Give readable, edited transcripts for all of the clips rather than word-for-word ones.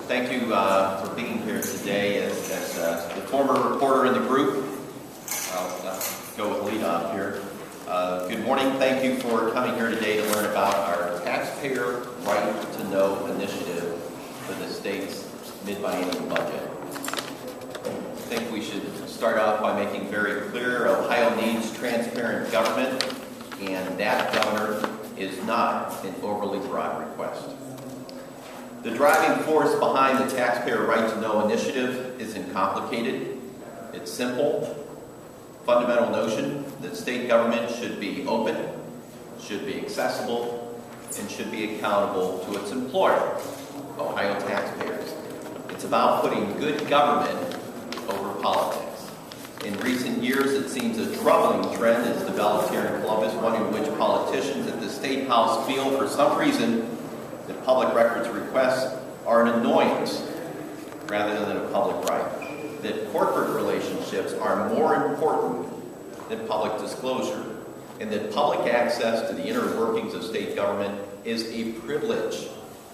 Thank you for being here today. As the former reporter in the group, I'll go with lead off here. Good morning. Thank you for coming here today to learn about our Taxpayer Right to Know initiative for the state's mid-biennial budget. I think we should start off by making very clear Ohio needs transparent government, and that, Governor, is not an overly broad request. The driving force behind the Taxpayer Right to Know initiative isn't complicated. It's simple. Fundamental notion that state government should be open, should be accessible, and should be accountable to its employer, Ohio taxpayers. It's about putting good government over politics. In recent years, it seems a troubling trend has developed here in Columbus, one in which politicians at the State House feel for some reason that public records requests are an annoyance rather than a public right, that corporate relationships are more important than public disclosure, and that public access to the inner workings of state government is a privilege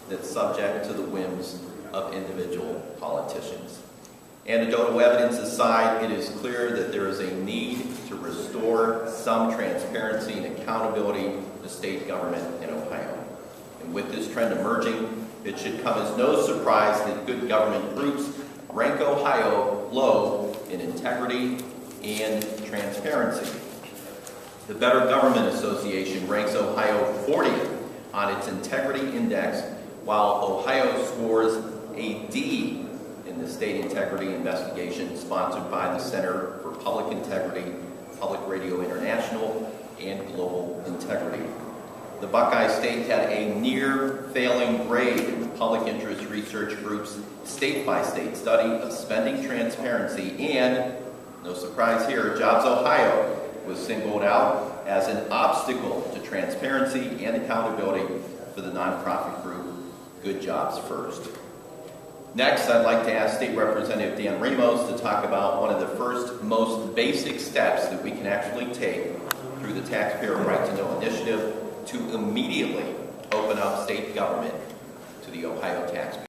that's subject to the whims of individual politicians. Anecdotal evidence aside, it is clear that there is a need to restore some transparency and accountability to state government in Ohio. And with this trend emerging, it should come as no surprise that good government groups rank Ohio low in integrity and transparency. The Better Government Association ranks Ohio 40th on its integrity index, while Ohio scores a D in the state integrity investigation sponsored by the Center for Public Integrity, Public Radio International, and Global Integrity. The Buckeye State had a near failing grade in the Public Interest Research Group's state-by-state study of spending transparency, and, no surprise here, Jobs Ohio was singled out as an obstacle to transparency and accountability for the nonprofit group Good Jobs First. Next, I'd like to ask State Representative Dan Ramos to talk about one of the first, most basic steps that we can actually take through the Taxpayer Right to Know initiative to immediately open up state government to the Ohio taxpayer.